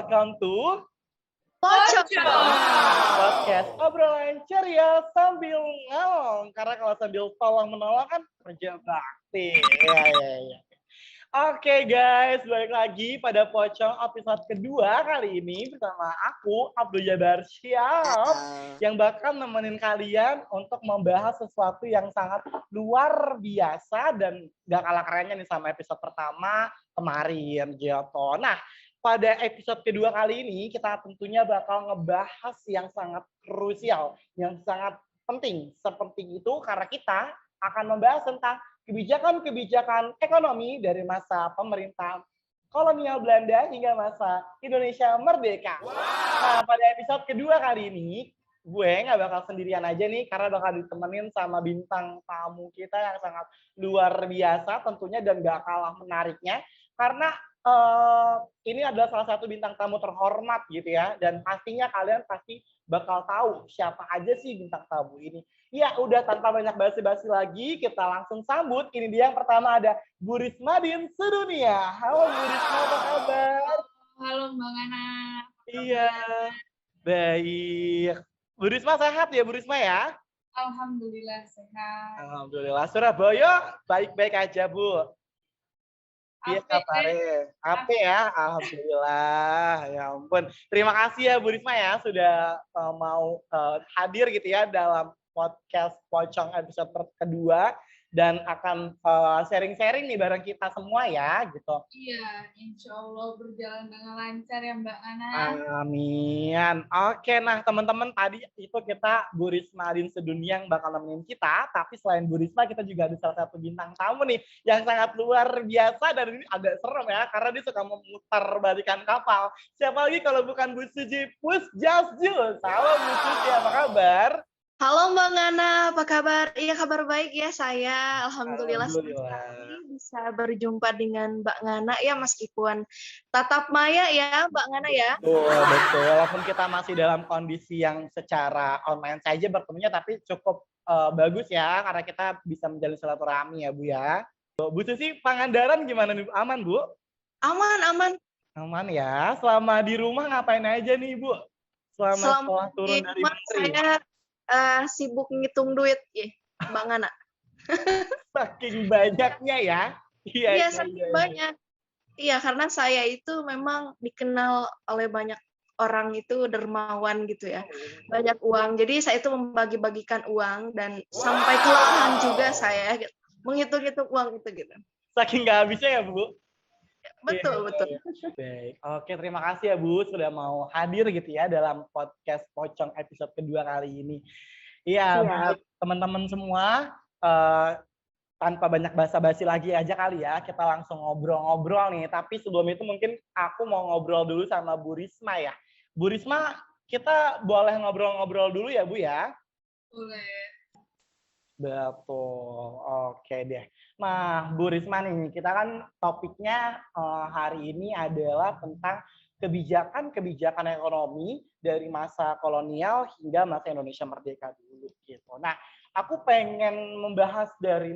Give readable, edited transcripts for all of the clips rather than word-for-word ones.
welcome to Pocong. podcast obrolan ceria sambil ngalong. Karena kalau sambil tolong menolong kan kerja bakti. Ya. Oke guys, balik lagi pada Pocong episode kedua kali ini bersama aku, Abdul Jabar Syaf, yang bakal nemenin kalian untuk membahas sesuatu yang sangat luar biasa dan gak kalah kerennya nih sama episode pertama kemarin gitu. Nah, pada episode kedua kali ini kita tentunya bakal ngebahas yang sangat krusial, yang sangat penting. Sepenting itu karena kita akan membahas tentang kebijakan-kebijakan ekonomi dari masa pemerintah kolonial Belanda hingga masa Indonesia merdeka. Nah, pada episode kedua kali ini, gue nggak bakal sendirian aja nih, karena bakal ditemenin sama bintang tamu kita yang sangat luar biasa tentunya dan gak kalah menariknya. Karena ini adalah salah satu bintang tamu terhormat gitu ya, dan pastinya kalian pasti bakal tahu siapa aja sih bintang tamu ini. Ya udah tanpa banyak basi-basi lagi, kita langsung sambut. Ini dia yang pertama ada Bu Risma Din Sedunia. Halo Bu Risma, apa kabar? Halo Mbak Ana. Iya, baik. Bu Risma sehat ya Bu Risma ya? Alhamdulillah sehat. Alhamdulillah. Surabaya baik-baik aja Bu. Iya kabarnya. Apa ya? Alhamdulillah. Ya ampun. Terima kasih ya Bu Risma ya sudah mau hadir gitu ya dalam podcast Pocong episode kedua dan akan sharing-sharing nih bareng kita semua ya gitu. Iya, insya Allah berjalan dengan lancar ya Mbak Ana. Amin. Oke, nah teman-teman tadi itu kita Bu Risma Din Sedunia yang bakal nemenin kita, tapi selain Bu Risma kita juga ada salah satu bintang tamu nih yang sangat luar biasa dan ini agak serem ya karena dia suka memutar balikan kapal. Siapa lagi kalau bukan Bu Suji Pusjasjus. Halo Bu Suji, apa kabar? Halo Mbak Ngana, apa kabar? Iya kabar baik ya saya. Alhamdulillah senang sekali bisa berjumpa dengan Mbak Ngana ya meskipun tatap maya ya Mbak Ngana ya. Betul. Walaupun kita masih dalam kondisi yang secara online saja bertemunya tapi cukup bagus ya karena kita bisa menjalin silaturahmi ya Bu ya. Bu Susi, Pangandaran gimana nih? Aman Bu? Aman. Aman ya. Selama di rumah ngapain aja nih Bu? Selama setelah turun dari menteri. Saya sibuk ngitung duit ya Mbak Ngana. Saking banyaknya ya. Iya saking banyak. Iya karena saya itu memang dikenal oleh banyak orang itu dermawan gitu ya. Banyak uang. Jadi saya itu membagi-bagikan uang dan sampai kelelahan juga saya gitu. Menghitung-hitung uang itu gitu. Saking nggak habisnya ya Bu? Betul. Baik. Oke, terima kasih ya Bu sudah mau hadir gitu ya dalam podcast Pocong episode kedua kali ini. Iya, baik teman-teman semua, tanpa banyak basa-basi lagi aja kali ya, kita langsung ngobrol-ngobrol nih. Tapi sebelum itu mungkin aku mau ngobrol dulu sama Bu Risma ya. Bu Risma, kita boleh ngobrol-ngobrol dulu ya Bu ya? Boleh. Betul, oke deh. Nah, Bu Risma nih, kita kan topiknya hari ini adalah tentang kebijakan-kebijakan ekonomi dari masa kolonial hingga masa Indonesia merdeka dulu gitu. Nah, aku pengen membahas dari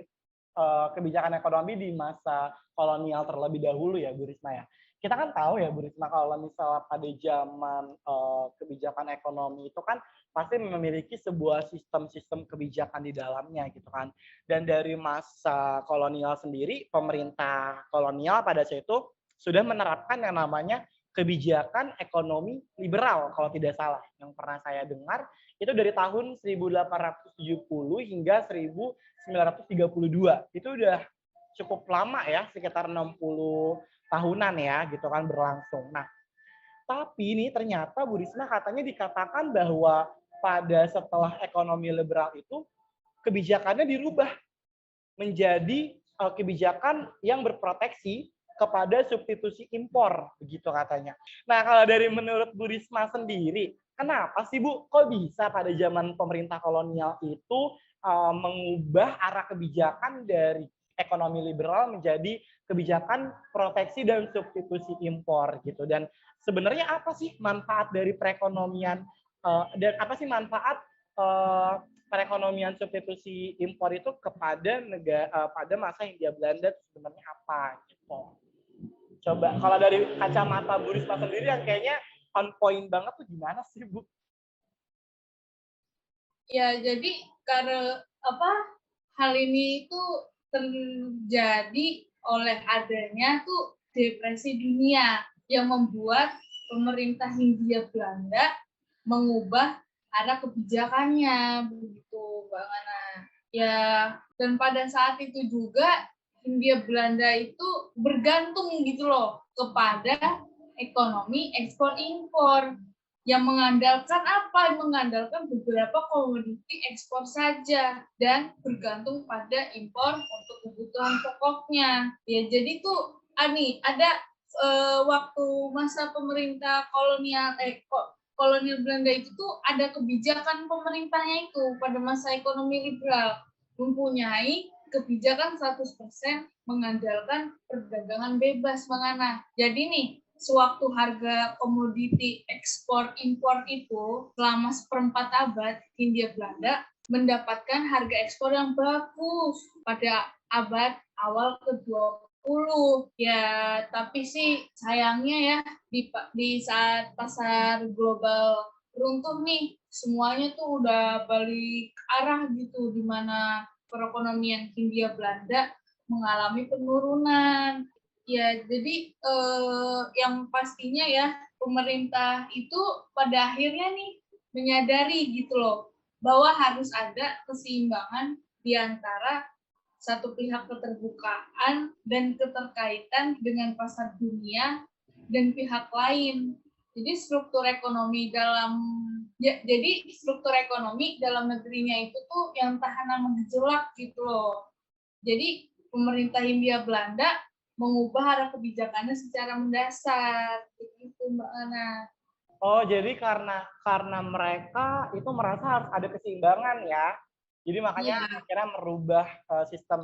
kebijakan ekonomi di masa kolonial terlebih dahulu ya, Bu Risma ya. Kita kan tahu ya, Bu Risma, kalau misalnya pada zaman kebijakan ekonomi itu kan pasti memiliki sebuah sistem-sistem kebijakan di dalamnya gitu kan. Dan dari masa kolonial sendiri, pemerintah kolonial pada saat itu sudah menerapkan yang namanya kebijakan ekonomi liberal kalau tidak salah. Yang pernah saya dengar itu dari tahun 1870 hingga 1932. Itu udah cukup lama ya, sekitar 60 tahunan ya gitu kan berlangsung. Nah, tapi ini ternyata Bu Risma katanya dikatakan bahwa pada setelah ekonomi liberal itu kebijakannya dirubah menjadi kebijakan yang berproteksi kepada substitusi impor, begitu katanya. Nah, kalau dari menurut Bu Risma sendiri, kenapa sih Bu kok bisa pada zaman pemerintah kolonial itu mengubah arah kebijakan dari ekonomi liberal menjadi kebijakan proteksi dan substitusi impor gitu? Dan sebenarnya apa sih manfaat dari perekonomian dan apa sih manfaat perekonomian substitusi impor itu kepada negara pada masa Hindia Belanda sebenarnya apa gitu? Coba kalau dari kacamata Bu Risma sendiri yang kayaknya on point banget tuh gimana sih, Bu? Ya, jadi karena hal ini itu terjadi oleh adanya tuh depresi dunia yang membuat pemerintah Hindia Belanda mengubah arah kebijakannya, begitu Mbak Ana. Ya, dan pada saat itu juga Hindia Belanda itu bergantung gitu loh kepada ekonomi ekspor impor yang mengandalkan apa? Mengandalkan beberapa komoditi ekspor saja dan bergantung pada impor untuk kebutuhan pokoknya. Ya, jadi tuh ada waktu masa pemerintah kolonial Belanda itu tuh ada kebijakan pemerintahnya itu pada masa ekonomi liberal mempunyai kebijakan 100% mengandalkan perdagangan bebas, Mangana. Jadi nih, sewaktu harga komoditi ekspor impor itu selama seperempat abad Hindia Belanda mendapatkan harga ekspor yang bagus pada abad awal ke-20. Ya, tapi sih sayangnya ya di saat pasar global runtuh nih, semuanya tuh udah balik arah gitu, di mana perekonomian Hindia Belanda mengalami penurunan. Ya, jadi yang pastinya ya pemerintah itu pada akhirnya nih menyadari gitu loh bahwa harus ada keseimbangan di antara satu pihak keterbukaan dan keterkaitan dengan pasar dunia dan pihak lain. Jadi struktur ekonomi dalam negerinya itu tuh yang tahanan mengejolak gitu loh. Jadi pemerintah Hindia Belanda mengubah arah kebijakannya secara mendasar, begitu Mbak Ana. Oh, jadi karena mereka itu merasa harus ada keseimbangan ya. Jadi makanya akhirnya merubah sistem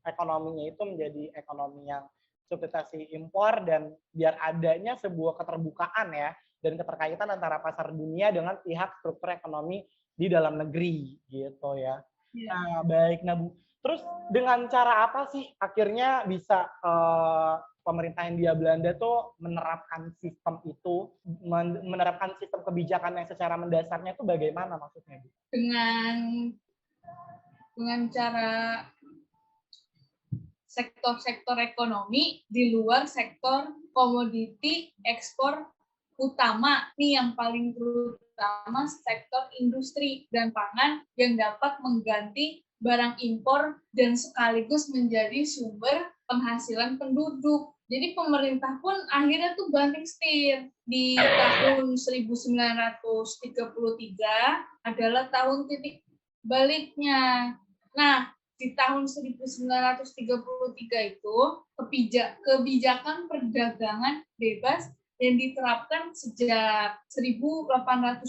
ekonominya itu menjadi ekonomi yang substitusi impor dan biar adanya sebuah keterbukaan ya dan keterkaitan antara pasar dunia dengan pihak struktur ekonomi di dalam negeri gitu ya. Nah, baik. Nah, Bu. Terus dengan cara apa sih akhirnya bisa pemerintah Hindia Belanda tuh menerapkan sistem itu, menerapkan sistem kebijakan yang secara mendasarnya itu bagaimana maksudnya, Bu? Dengan cara sektor-sektor ekonomi di luar sektor komoditi ekspor utama, nih yang paling terutama sektor industri dan pangan yang dapat mengganti barang impor dan sekaligus menjadi sumber penghasilan penduduk. Jadi pemerintah pun akhirnya tuh banting setir. Di tahun 1933 adalah tahun titik baliknya. Nah, di tahun 1933 itu kebijakan perdagangan bebas yang diterapkan sejak 1870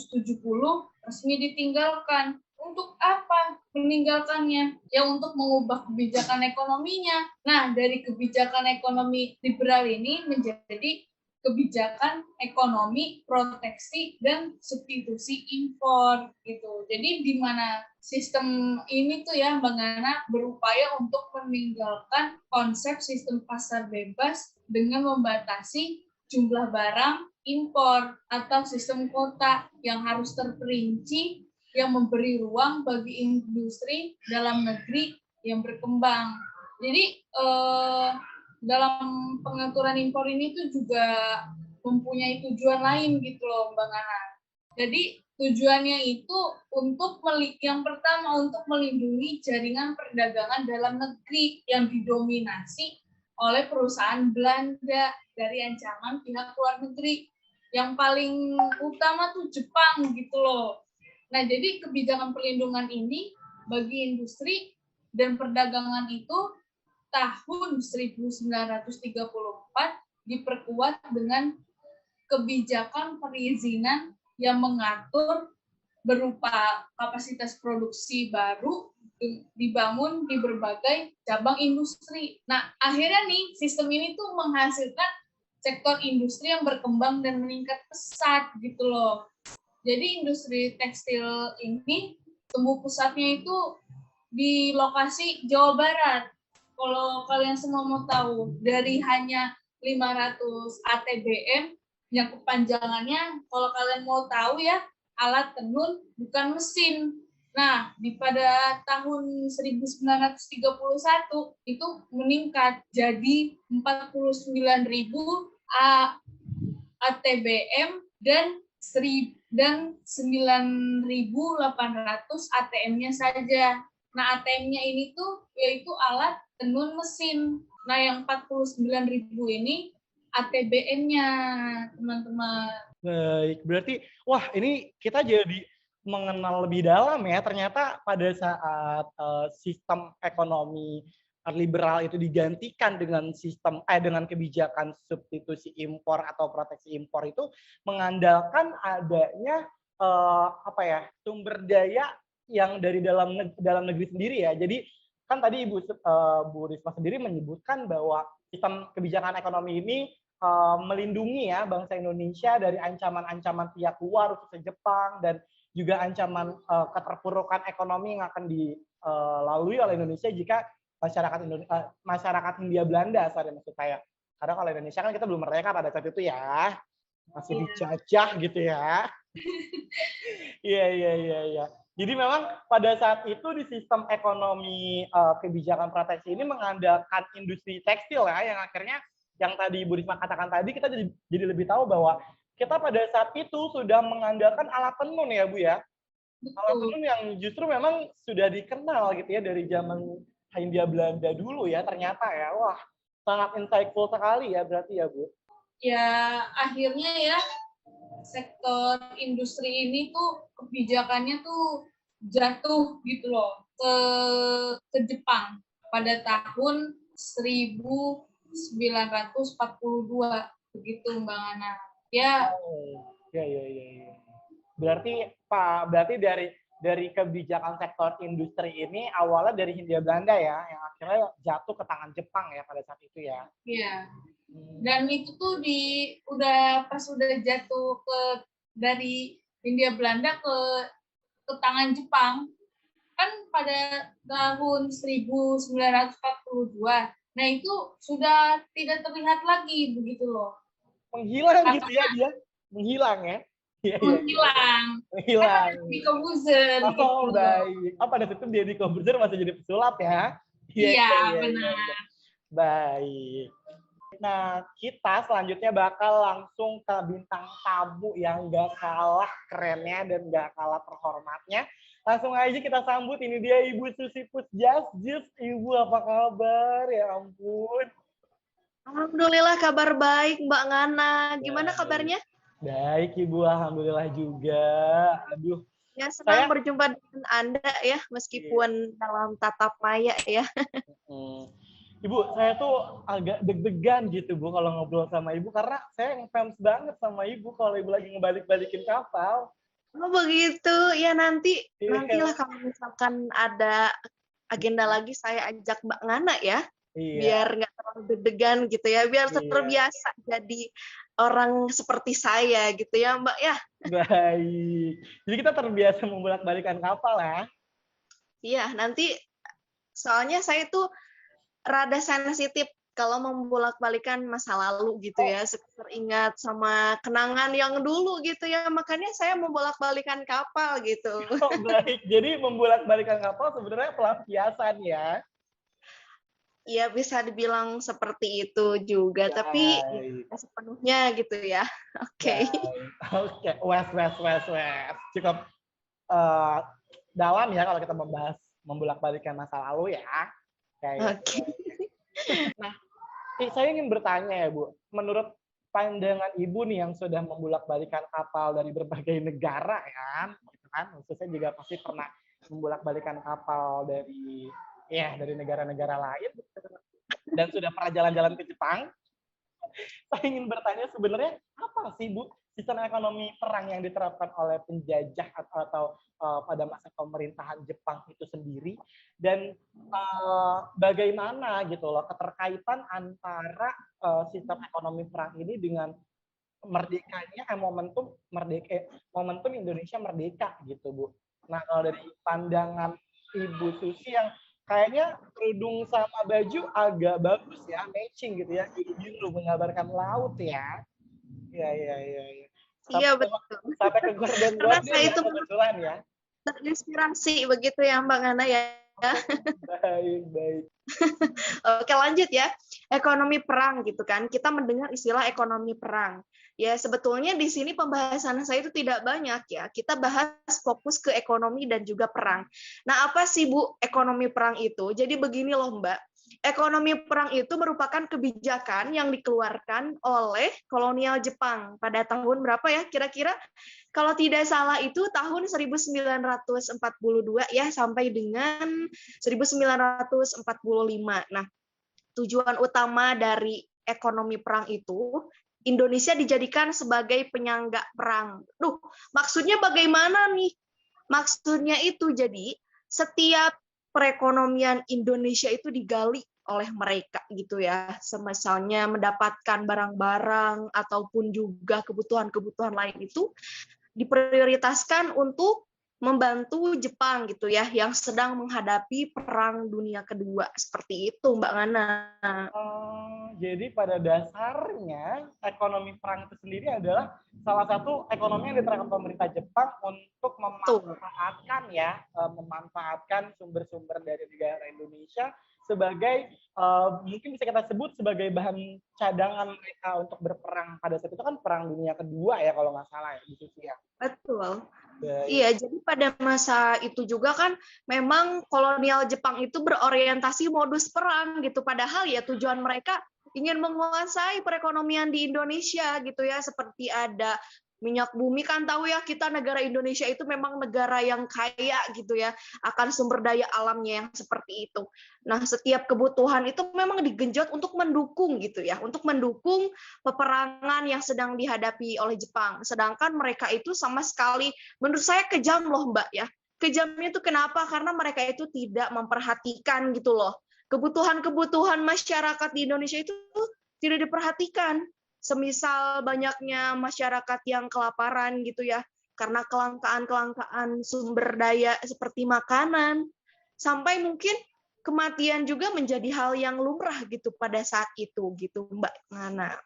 resmi ditinggalkan. Untuk apa meninggalkannya? Ya untuk mengubah kebijakan ekonominya. Nah, dari kebijakan ekonomi liberal ini menjadi kebijakan ekonomi proteksi dan substitusi impor gitu. Jadi di mana sistem ini tuh ya Mbak Nana berupaya untuk meninggalkan konsep sistem pasar bebas dengan membatasi jumlah barang impor atau sistem kota yang harus terperinci yang memberi ruang bagi industri dalam negeri yang berkembang. Jadi dalam pengaturan impor ini tuh juga mempunyai tujuan lain gitu loh Mbak Nana. Jadi tujuannya itu yang pertama untuk melindungi jaringan perdagangan dalam negeri yang didominasi oleh perusahaan Belanda dari ancaman pihak luar negeri. Yang paling utama tuh Jepang gitu loh. Nah, jadi kebijakan perlindungan ini bagi industri dan perdagangan itu tahun 1934 diperkuat dengan kebijakan perizinan yang mengatur berupa kapasitas produksi baru dibangun di berbagai cabang industri. Nah, akhirnya nih sistem ini tuh menghasilkan sektor industri yang berkembang dan meningkat pesat gitu loh. Jadi industri tekstil ini tumbuh pesatnya itu di lokasi Jawa Barat. Kalau kalian semua mau tahu, dari hanya 500 ATBM yang kepanjangannya, kalau kalian mau tahu ya, alat tenun bukan mesin. Nah, pada tahun 1931 itu meningkat jadi 49.000 ATBM dan 9.800 ATM-nya saja. Nah, ATM-nya ini tuh yaitu alat tenun mesin. Nah, yang 49.000 ini ATBM-nya, teman-teman. Baik, berarti wah ini kita jadi mengenal lebih dalam ya. Ternyata pada saat sistem ekonomi liberal itu digantikan dengan dengan kebijakan substitusi impor atau proteksi impor itu mengandalkan adanya sumber daya yang dari dalam negeri sendiri ya. Jadi kan tadi Bu Risma sendiri menyebutkan bahwa sistem kebijakan ekonomi ini melindungi ya bangsa Indonesia dari ancaman-ancaman pihak luar khususnya Jepang dan juga ancaman keterpurukan ekonomi yang akan dilalui oleh Indonesia jika masyarakat Hindia Belanda maksud saya. Karena kalau Indonesia kan kita belum merdeka pada saat itu ya, masih dijajah gitu ya. Iya. Jadi memang pada saat itu di sistem ekonomi kebijakan proteksi ini mengandalkan industri tekstil ya, yang akhirnya yang tadi Bu Risma katakan tadi kita jadi lebih tahu bahwa kita pada saat itu sudah mengandalkan alat tenun ya Bu ya. Alat tenun yang justru memang sudah dikenal gitu ya dari zaman Hindia Belanda dulu ya ternyata ya. Wah, sangat insightful sekali ya berarti ya Bu. Ya, akhirnya ya sektor industri ini tuh kebijakannya tuh jatuh gitu loh ke Jepang pada tahun 1942 begitu Mbak Ana. Ya. Ya. Berarti dari kebijakan sektor industri ini awalnya dari Hindia Belanda ya, yang akhirnya jatuh ke tangan Jepang ya pada saat itu ya. Iya. Dan itu tuh pas udah jatuh dari Hindia Belanda ke tangan Jepang kan pada tahun 1942. Nah, itu sudah tidak terlihat lagi begitu loh. Menghilang gitu ya dia. Menghilang ya. Menghilang. Menghilang. Di Corbuzier. Oh, gitu. Baik. Pada saat itu dia di Corbuzier masih jadi pesulap ya. Iya, benar. Baik. Nah, kita selanjutnya bakal langsung ke bintang tamu yang gak kalah kerennya dan gak kalah terhormatnya. Langsung aja kita sambut, ini dia Ibu Susi Pusjasjus. Ibu apa kabar? Ya ampun. Alhamdulillah kabar baik Mbak Ngana. Gimana kabarnya? Baik Ibu, alhamdulillah juga. Aduh. Ya, senang berjumpa dengan Anda ya, meskipun dalam tatap maya ya. Ibu, saya tuh agak deg-degan gitu Bu kalau ngobrol sama Ibu karena saya ngefans banget sama Ibu kalau Ibu lagi ngebalik-balikin kapal. Oh begitu, ya nantilah kalau misalkan ada agenda lagi saya ajak Mbak Ngana ya, biar nggak terlalu deg-degan gitu ya, biar terbiasa jadi orang seperti saya gitu ya Mbak ya. Baik, jadi kita terbiasa membolak-balikan kapal ya. Iya, nanti soalnya saya tuh rada sensitif kalau membolak-balikan masa lalu gitu ya, teringat sama kenangan yang dulu gitu ya, makanya saya membolak-balikan kapal gitu. Oh, baik, jadi membolak-balikan kapal sebenarnya pelampiasan ya? Iya bisa dibilang seperti itu juga, tapi sepenuhnya gitu ya. Oke. Oke, wes. Cukup dalam ya kalau kita membahas membolak-balikan masa lalu ya. Oke. Nah, saya ingin bertanya ya Bu, menurut pandangan Ibu nih yang sudah membolak-balikan kapal dari berbagai negara ya, gitu kan, khususnya juga pasti pernah membolak-balikan kapal dari negara-negara lain dan sudah pernah jalan-jalan ke Jepang. Saya ingin bertanya sebenarnya apa sih Bu sistem ekonomi perang yang diterapkan oleh penjajah atau pada masa pemerintahan Jepang itu sendiri dan bagaimana gitu loh keterkaitan antara sistem ekonomi perang ini dengan merdekanya momentum Indonesia merdeka gitu Bu. Nah kalau dari pandangan Ibu Susi yang kayaknya kerudung sama baju agak bagus ya, matching gitu ya, biru-biru menggambarkan laut ya. Iya, iya, iya, iya. Iya, Sampai betul. sampai ke Karena gorden-gorden saya ya itu kebetulan ya. terinspirasi begitu ya Mbak Ngana ya. Baik, baik. Oke, lanjut ya. Ekonomi perang gitu kan. Kita mendengar istilah ekonomi perang. Ya, sebetulnya di sini pembahasan saya itu tidak banyak ya. Kita bahas fokus ke ekonomi dan juga perang. Nah, apa sih Bu ekonomi perang itu? Jadi begini loh Mbak. Ekonomi perang itu merupakan kebijakan yang dikeluarkan oleh kolonial Jepang pada tahun berapa ya kira-kira? Kalau tidak salah itu tahun 1942 ya sampai dengan 1945. Nah, tujuan utama dari ekonomi perang itu Indonesia dijadikan sebagai penyangga perang. Maksudnya bagaimana nih? Maksudnya itu jadi setiap perekonomian Indonesia itu digali oleh mereka gitu ya. Misalnya mendapatkan barang-barang ataupun juga kebutuhan-kebutuhan lain itu diprioritaskan untuk membantu Jepang gitu ya yang sedang menghadapi Perang Dunia Kedua seperti itu Mbak Ngana. Jadi pada dasarnya ekonomi perang itu sendiri adalah salah satu ekonomi yang diterapkan pemerintah Jepang untuk memanfaatkan sumber-sumber dari negara Indonesia sebagai mungkin bisa kita sebut sebagai bahan cadangan mereka untuk berperang pada saat itu kan Perang Dunia Kedua ya kalau nggak salah ya di situ ya. Betul. Baik. Iya, jadi pada masa itu juga kan memang kolonial Jepang itu berorientasi modus perang gitu. Padahal ya tujuan mereka ingin menguasai perekonomian di Indonesia gitu ya. Seperti ada minyak bumi kan tahu ya kita negara Indonesia itu memang negara yang kaya gitu ya akan sumber daya alamnya yang seperti itu. Nah, setiap kebutuhan itu memang digenjot untuk mendukung gitu ya, untuk mendukung peperangan yang sedang dihadapi oleh Jepang. Sedangkan mereka itu sama sekali menurut saya kejam loh Mbak ya. Kejamnya itu kenapa? Karena mereka itu tidak memperhatikan gitu loh. Kebutuhan-kebutuhan masyarakat di Indonesia itu tidak diperhatikan. Semisal banyaknya masyarakat yang kelaparan gitu ya, karena kelangkaan sumber daya seperti makanan, sampai mungkin kematian juga menjadi hal yang lumrah gitu pada saat itu gitu Mbak Nana.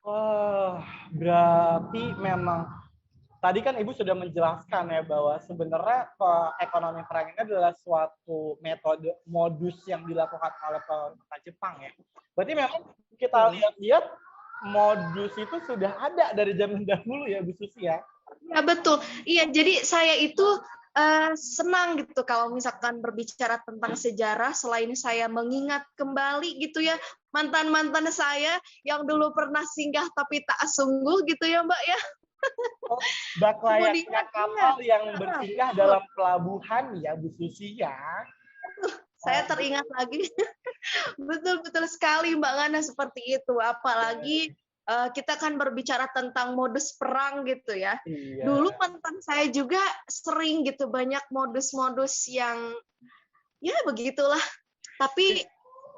Berarti memang tadi kan Ibu sudah menjelaskan ya bahwa sebenarnya ekonomi perang ini adalah suatu metode modus yang dilakukan oleh pemerintah Jepang ya. Berarti memang kita lihat-lihat modus itu sudah ada dari zaman dahulu ya Bu Susi ya. Ya betul. Iya, jadi saya itu senang gitu kalau misalkan berbicara tentang sejarah selain saya mengingat kembali gitu ya mantan-mantan saya yang dulu pernah singgah tapi tak sungguh gitu ya Mbak ya. Bak layaknya kapal yang bersinggah dalam pelabuhan ya Bu Susi ya. Saya teringat lagi. Betul-betul sekali Mbak Ngana seperti itu. Apalagi kita kan berbicara tentang modus perang gitu ya. Iya. Dulu mantan saya juga sering gitu banyak modus-modus yang ya begitulah. Tapi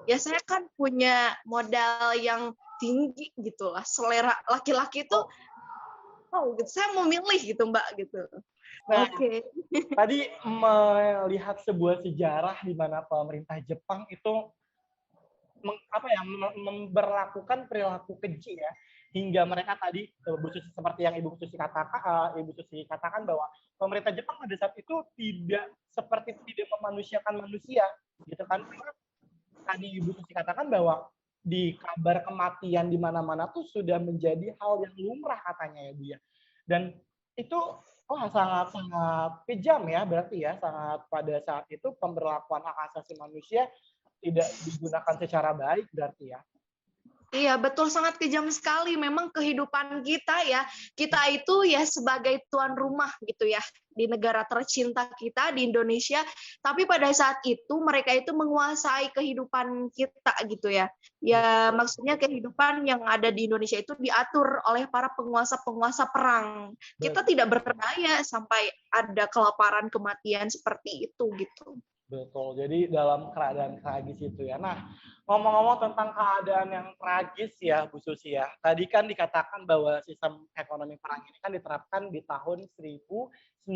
ya saya kan punya modal yang tinggi gitu lah. Selera laki-laki itu gitu. Saya memilih gitu Mbak gitu. Nah, Oke. Tadi melihat sebuah sejarah di mana pemerintah Jepang itu memberlakukan perilaku keji ya, hingga mereka tadi Bu Susi, seperti yang Ibu Susi katakan bahwa pemerintah Jepang pada saat itu tidak memanusiakan manusia gitu kan. Tadi Ibu Susi katakan bahwa di kabar kematian di mana-mana tuh sudah menjadi hal yang lumrah katanya ya Bu ya. Dan itu sangat-sangat kejam ya berarti ya, sangat pada saat itu pemberlakuan hak asasi manusia tidak digunakan secara baik berarti ya. Iya, betul, sangat kejam sekali. Memang kehidupan kita ya, kita itu ya sebagai tuan rumah gitu ya, di negara tercinta kita, di Indonesia. Tapi pada saat itu mereka itu menguasai kehidupan kita gitu ya. Ya, maksudnya kehidupan yang ada di Indonesia itu diatur oleh para penguasa-penguasa perang. Kita tidak berdaya sampai ada kelaparan, kematian seperti itu gitu. Betul. Jadi dalam keadaan tragis itu ya. Nah, ngomong-ngomong tentang keadaan yang tragis ya, Bu Susi ya. Tadi kan dikatakan bahwa sistem ekonomi perang ini kan diterapkan di tahun 1942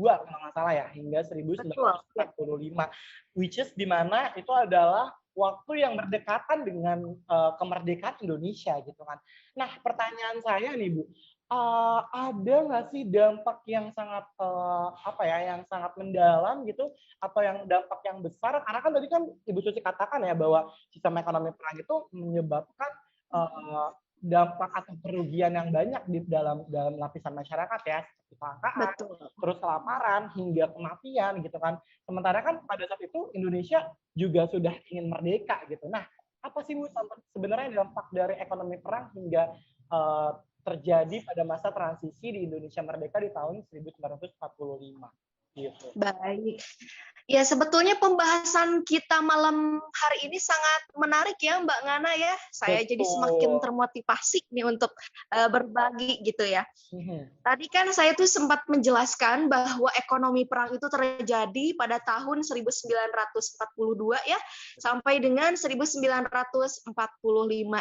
kalau nggak salah ya, hingga Betul. Ya. 1945. Which is di mana itu adalah waktu yang berdekatan dengan kemerdekaan Indonesia gitu kan. Nah, pertanyaan saya nih Bu, ada nggak sih dampak yang sangat apa ya, yang sangat mendalam gitu, atau yang dampak yang besar? Karena kan tadi kan Ibu Suci katakan ya bahwa sistem ekonomi perang itu menyebabkan dampak atau kerugian yang banyak di dalam lapisan masyarakat ya, seperti kelangkaan, Betul. terus kelaparan hingga kematian gitu kan. Sementara kan pada saat itu Indonesia juga sudah ingin merdeka gitu. Nah, apa sih Bu sebenarnya dampak dari ekonomi perang hingga terjadi pada masa transisi di Indonesia merdeka di tahun 1945 gitu. Baik. Ya, sebetulnya pembahasan kita malam hari ini sangat menarik ya, Mbak Ngana ya. Saya jadi semakin Betul. termotivasi nih untuk berbagi gitu ya. Mhm. Tadi kan saya tuh sempat menjelaskan bahwa ekonomi perang itu terjadi pada tahun 1942 ya, sampai dengan 1945.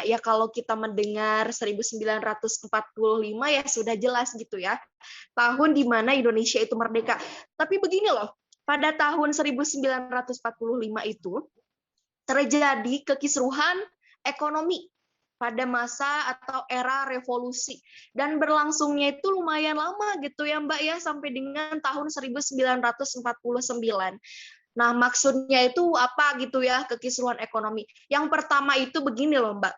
Ya, kalau kita mendengar 1945 ya sudah jelas gitu ya. Tahun di mana Indonesia itu merdeka. Tapi begini loh, pada tahun 1945 itu terjadi kekisruhan ekonomi pada masa atau era revolusi, dan berlangsungnya itu lumayan lama gitu ya Mbak ya, sampai dengan tahun 1949. Nah, maksudnya itu apa gitu ya kekisruhan ekonomi? Yang pertama itu begini loh Mbak,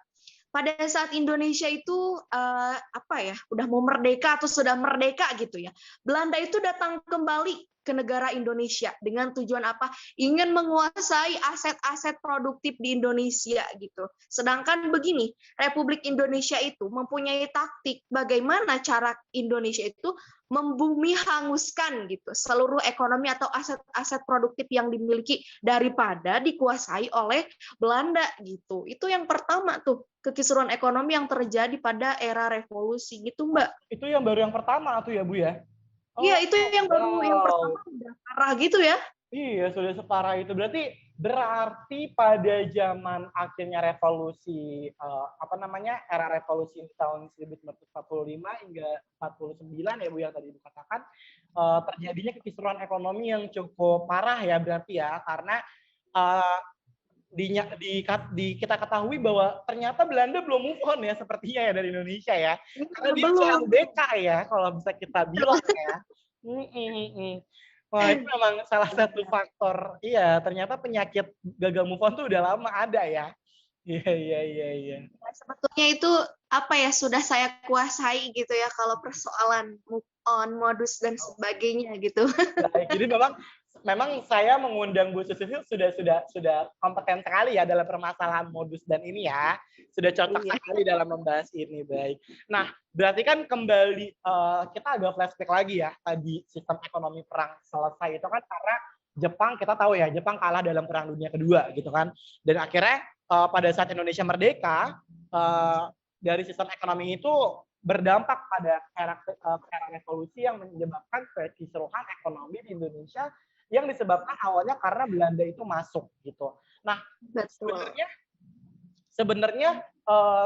pada saat Indonesia itu apa ya, udah mau merdeka atau sudah merdeka gitu ya, Belanda itu datang kembali ke negara Indonesia dengan tujuan apa? Ingin menguasai aset-aset produktif di Indonesia gitu. Sedangkan begini, Republik Indonesia itu mempunyai taktik bagaimana cara Indonesia itu membumi hanguskan gitu seluruh ekonomi atau aset-aset produktif yang dimiliki daripada dikuasai oleh Belanda gitu. Itu yang pertama tuh, kekisruhan ekonomi yang terjadi pada era revolusi gitu, Mbak. Itu yang baru yang pertama tuh ya, Bu ya? Iya, Oh, itu yang baru yang pertama wow. udah parah gitu ya. Iya, sudah separah itu. Berarti pada zaman akhirnya revolusi apa namanya? Era revolusi di tahun 1945 hingga 49 ya Bu yang tadi dikatakan terjadinya kekisruhan ekonomi yang cukup parah ya berarti ya, karena uh, kita ketahui bahwa ternyata Belanda belum move on ya sepertinya ya dari Indonesia ya. Karena Iya, dia belum. CLBK ya kalau bisa kita bilang ya. Wah, itu memang salah satu faktor. Iya, ternyata penyakit gagal move on tuh udah lama ada ya. Iya, iya, iya, iya. Nah, sebetulnya itu apa ya, sudah saya kuasai gitu ya kalau persoalan move on, modus dan sebagainya gitu. Baik, jadi memang saya mengundang Bu Susi sudah kompeten sekali ya dalam permasalahan modus dan ini ya. Sudah cocok Iya. sekali dalam membahas ini, baik. Nah, berarti kan kembali kita agak flashback lagi ya. Tadi sistem ekonomi perang selesai itu kan karena Jepang, kita tahu ya, Jepang kalah dalam Perang Dunia Kedua gitu kan. Dan akhirnya pada saat Indonesia merdeka, dari sistem ekonomi itu berdampak pada era revolusi yang menyebabkan kekisruhan ekonomi di Indonesia yang disebabkan awalnya karena Belanda itu masuk gitu. Nah, Betul. sebenarnya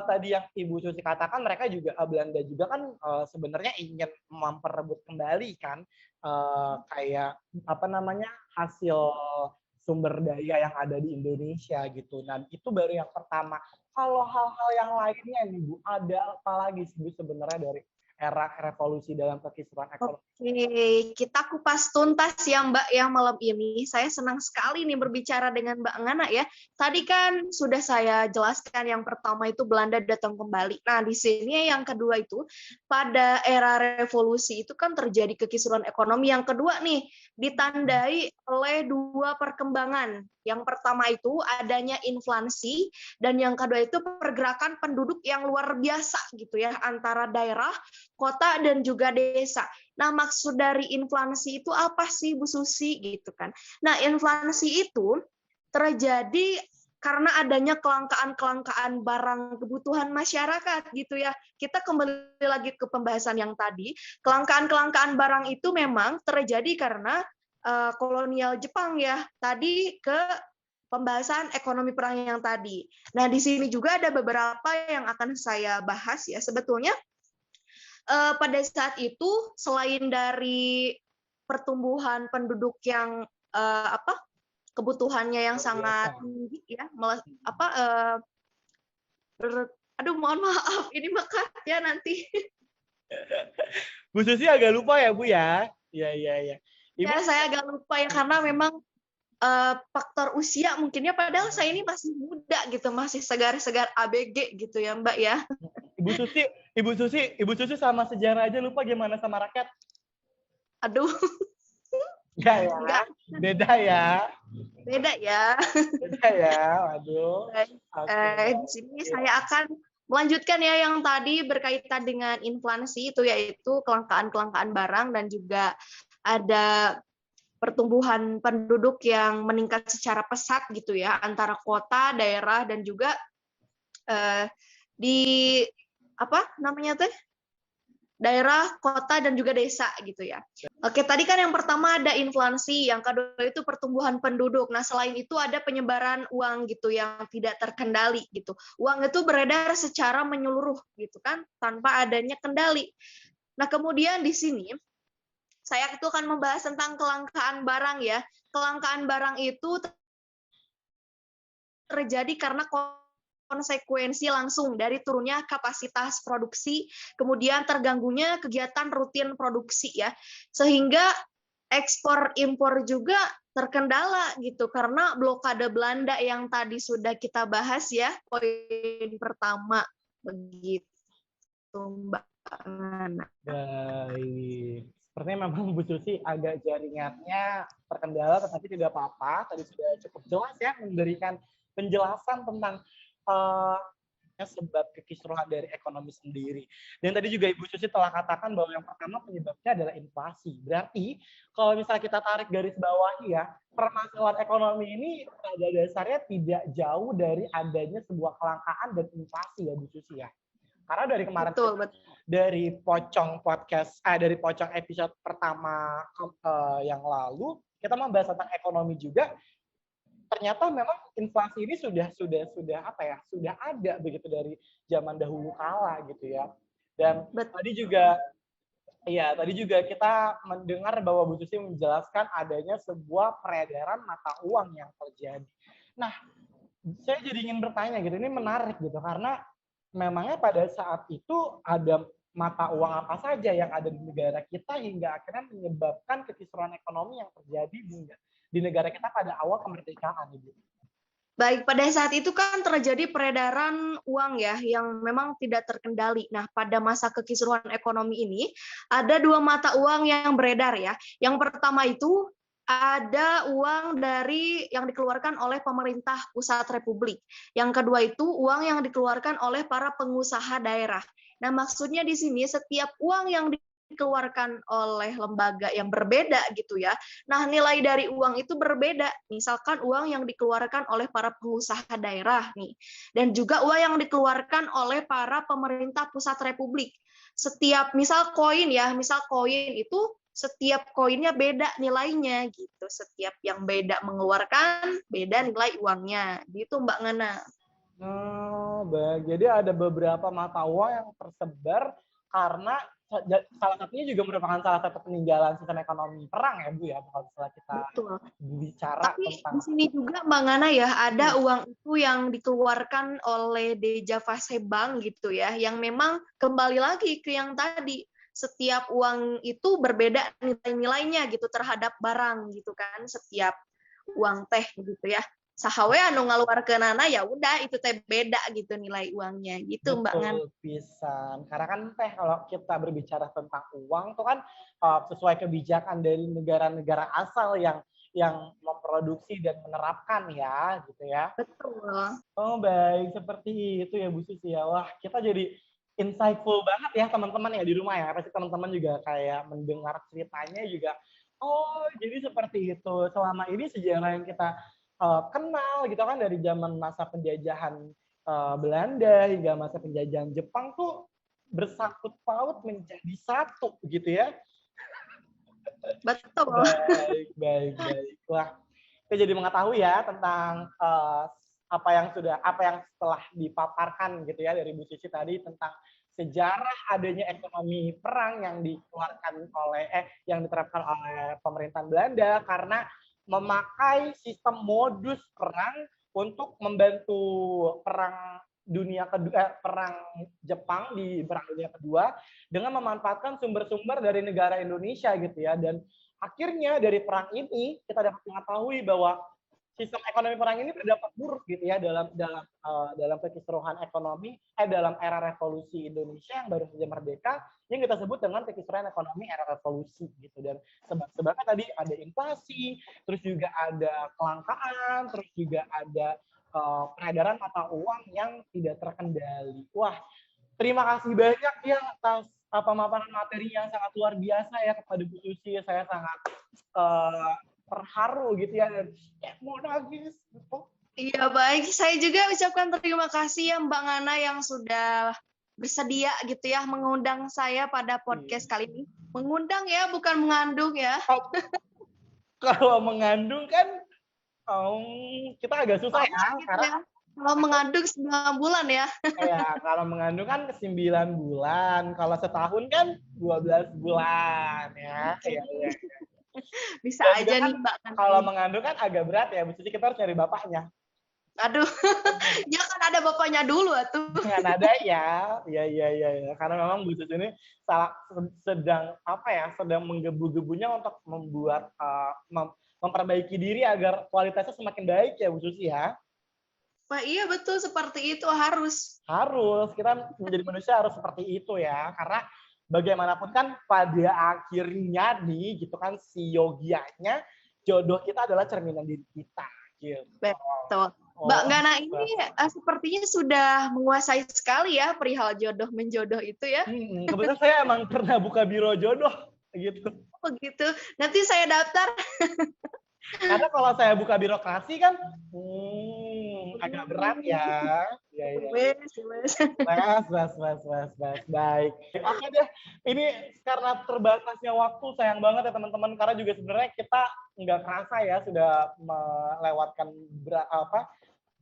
tadi yang Ibu Susi katakan, mereka juga Belanda juga kan sebenarnya ingin memperebut kembali kan kayak apa namanya hasil sumber daya yang ada di Indonesia gitu. Nah, itu baru yang pertama. Kalau hal-hal yang lainnya nih Bu, ada apa lagi sih Bu sebenarnya dari era revolusi dalam kekisruhan ekonomi? Oke, kita kupas tuntas ya Mbak ya malam ini. Saya senang sekali nih berbicara dengan Mbak Ngana ya. Tadi kan sudah saya jelaskan yang pertama itu Belanda datang kembali. Nah, di sini yang kedua itu pada era revolusi itu kan terjadi kekisruhan ekonomi. Yang kedua nih ditandai oleh dua perkembangan. Yang pertama itu adanya inflasi, dan yang kedua itu pergerakan penduduk yang luar biasa gitu ya antara daerah, kota dan juga desa. Nah, maksud dari inflasi itu apa sih Bu Susi gitu kan? Nah, inflasi itu terjadi karena adanya kelangkaan barang kebutuhan masyarakat gitu ya. Kita kembali lagi ke pembahasan yang tadi, kelangkaan barang itu memang terjadi karena kolonial Jepang ya. Tadi ke pembahasan ekonomi perang yang tadi. Nah, di sini juga ada beberapa yang akan saya bahas ya. Sebetulnya pada saat itu selain dari pertumbuhan penduduk yang kebutuhannya yang sangat tinggi ya, aduh mohon maaf ini mekat ya nanti. Bu Susi agak lupa ya Bu ya. Iya. Ibu... Ya saya agak lupa ya karena memang faktor usia mungkinnya, padahal saya ini masih muda gitu, masih segar-segar ABG gitu ya Mbak ya. Ibu Susi sama sejarah aja lupa, gimana sama rakyat? Aduh. Enggak. Beda ya. Beda ya. Waduh. Di sini saya akan melanjutkan ya yang tadi berkaitan dengan inflasi itu, yaitu kelangkaan barang dan juga ada pertumbuhan penduduk yang meningkat secara pesat gitu ya antara kota, daerah dan juga di daerah, kota dan juga desa gitu ya. Oke, tadi kan yang pertama ada inflasi, yang kedua itu pertumbuhan penduduk. Nah, selain itu ada penyebaran uang gitu yang tidak terkendali gitu. Uang itu beredar secara menyeluruh gitu kan, tanpa adanya kendali. Nah, kemudian di sini saya itu akan membahas tentang kelangkaan barang ya. Kelangkaan barang itu terjadi karena konsekuensi langsung dari turunnya kapasitas produksi, kemudian terganggunya kegiatan rutin produksi ya, sehingga ekspor impor juga terkendala gitu karena blokade Belanda yang tadi sudah kita bahas ya, poin pertama begitu Mbak Nana. Baik. Sepertinya memang Bu Susi agak jaringannya terkendala, tetapi tidak apa-apa. Tadi sudah cukup jelas ya memberikan penjelasan tentang sebab kekisruhan dari ekonomi sendiri. Dan tadi juga Ibu Susi telah katakan bahwa yang pertama penyebabnya adalah inflasi. Berarti kalau misalnya kita tarik garis bawah ya, permasalahan ekonomi ini pada dasarnya tidak jauh dari adanya sebuah kelangkaan dan inflasi ya Bu Susi ya. Karena dari kemarin betul. Dari Pocong podcast, dari Pocong episode pertama yang lalu, kita membahas tentang ekonomi juga. Ternyata memang inflasi ini sudah ada begitu dari zaman dahulu kala gitu ya. Dan tadi juga kita mendengar bahwa Bu Susi menjelaskan adanya sebuah peredaran mata uang yang terjadi. Nah, saya jadi ingin bertanya gitu, ini menarik gitu karena memangnya pada saat itu ada mata uang apa saja yang ada di negara kita hingga akhirnya menyebabkan kekisruhan ekonomi yang terjadi di negara kita pada awal kemerdekaan, Ibu. Baik, pada saat itu kan terjadi peredaran uang ya yang memang tidak terkendali. Nah, pada masa kekisruhan ekonomi ini ada dua mata uang yang beredar ya. Yang pertama itu ada uang yang dikeluarkan oleh pemerintah pusat republik. Yang kedua itu uang yang dikeluarkan oleh para pengusaha daerah. Nah, maksudnya di sini setiap uang yang dikeluarkan oleh lembaga yang berbeda gitu ya. Nah, nilai dari uang itu berbeda. Misalkan uang yang dikeluarkan oleh para pengusaha daerah nih, dan juga uang yang dikeluarkan oleh para pemerintah pusat republik. Setiap misal koin itu setiap koinnya beda nilainya gitu. Setiap yang beda mengeluarkan beda nilai uangnya. Gitu Mbak Ngana. Oh, baik. Jadi ada beberapa mata uang yang tersebar karena salah satunya juga merupakan salah satu peninggalan sistem ekonomi perang ya Bu ya, kalau misalnya kita bicara. Tapi di sini juga Mbak Ngana ya ada uang itu yang dikeluarkan oleh Deja Fase Bank gitu ya, yang memang kembali lagi ke yang tadi, setiap uang itu berbeda nilai-nilainya gitu terhadap barang gitu kan, setiap uang teh gitu ya. Sahawe anu ngaluarkeunana ya udah itu teh beda gitu nilai uangnya gitu Mbak Ngan. Betul pisan. Karena kan teh kalau kita berbicara tentang uang tuh kan sesuai kebijakan dari negara-negara asal yang memproduksi dan menerapkan ya gitu ya. Betul. Oh baik, seperti itu ya Bu Susi ya. Wah, kita jadi insightful banget ya teman-teman ya di rumah ya. Pasti teman-teman juga kayak mendengar ceritanya juga. Oh, jadi seperti itu. Selama ini sejarah yang kita kenal gitu kan dari zaman masa penjajahan Belanda hingga masa penjajahan Jepang tuh bersangkut paut menjadi satu gitu ya. Betul. Baik, baik, baik. Wah, kita jadi mengetahui ya tentang apa yang setelah dipaparkan gitu ya dari Bu Cici tadi tentang sejarah adanya ekonomi perang yang dikeluarkan yang diterapkan oleh pemerintahan Belanda karena memakai sistem modus perang untuk membantu perang Jepang di perang dunia kedua dengan memanfaatkan sumber-sumber dari negara Indonesia gitu ya. Dan akhirnya dari perang ini kita dapat mengetahui bahwa sistem ekonomi perang ini berdampak buruk gitu ya dalam keseluruhan ekonomi dalam era revolusi Indonesia yang baru saja merdeka yang kita sebut dengan keseluruhan ekonomi era revolusi gitu. Dan sebab-sebabnya tadi ada inflasi, terus juga ada kelangkaan, terus juga ada peredaran mata uang yang tidak terkendali. Wah, terima kasih banyak ya atas pemaparan materi yang sangat luar biasa ya kepada Bu Susi. Saya sangat terharu gitu ya dan mau nangis gitu. Iya, baik. Saya juga ucapkan terima kasih ya Mbak Ngana yang sudah bersedia gitu ya mengundang saya pada podcast kali ini. Mengundang ya, bukan mengandung ya. Kalau mengandung kan kita agak susah ya, gitu karena ya. Kalau mengandung 9 bulan ya. Ya, kalau mengandung kan 9 bulan, kalau setahun kan 12 bulan ya. Ya, ya. Bisa Dan aja kan, nih Mbak. Kalau mengandung kan agak berat ya, mesti kita harus cari bapaknya. Aduh, ya kan ada bapaknya dulu atuh. Jangan ada ya. Ya. Karena memang Bu Susi ini sedang menggebu-gebunya untuk membuat memperbaiki diri agar kualitasnya semakin baik ya Bu Susi ya. Wah, iya betul seperti itu harus. Harus kita menjadi manusia harus seperti itu ya, karena bagaimanapun kan pada akhirnya nih gitu kan si yogianya jodoh kita adalah cerminan diri kita gitu. Betul. Mbak Ngana ini sepertinya sudah menguasai sekali ya perihal jodoh menjodoh itu ya. Kebetulan saya emang pernah buka biro jodoh gitu. Oh gitu. Nanti saya daftar. Karena kalau saya buka birokrasi kan agak berat ya. Wes. Baik. Oke deh. Ini karena terbatasnya waktu, sayang banget ya teman-teman. Karena juga sebenarnya kita nggak kerasa ya sudah melewatkan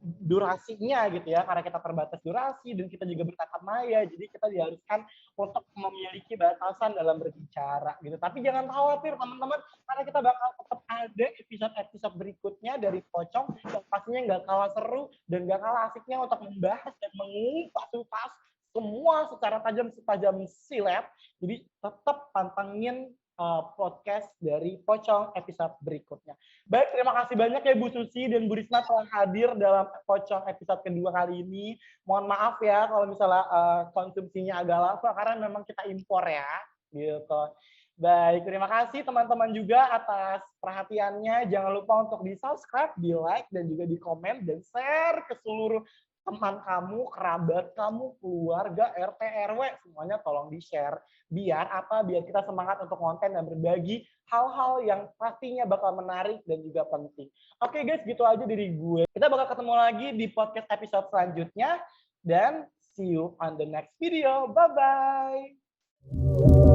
durasinya gitu ya, karena kita terbatas durasi dan kita juga bertatap maya, jadi kita diharuskan untuk memiliki batasan dalam berbicara gitu. Tapi jangan khawatir teman-teman, karena kita bakal tetap ada episode-episode berikutnya dari Pocong yang pastinya nggak kalah seru dan nggak kalah asiknya untuk membahas dan mengupas semua secara tajam silet. Jadi tetap pantengin podcast dari Pocong episode berikutnya. Baik, terima kasih banyak ya Bu Susi dan Bu Risma telah hadir dalam Pocong episode kedua kali ini. Mohon maaf ya kalau misalnya konsumsinya agak lama karena memang kita impor ya, gitu. Baik, terima kasih teman-teman juga atas perhatiannya. Jangan lupa untuk di-subscribe, di-like, dan juga di-komen, dan share ke seluruh teman kamu, kerabat kamu, keluarga, RT, RW, semuanya tolong di-share. Biar kita semangat untuk konten dan berbagi hal-hal yang pastinya bakal menarik dan juga penting. Oke guys, gitu aja dari gue. Kita bakal ketemu lagi di podcast episode selanjutnya. Dan see you on the next video. Bye-bye.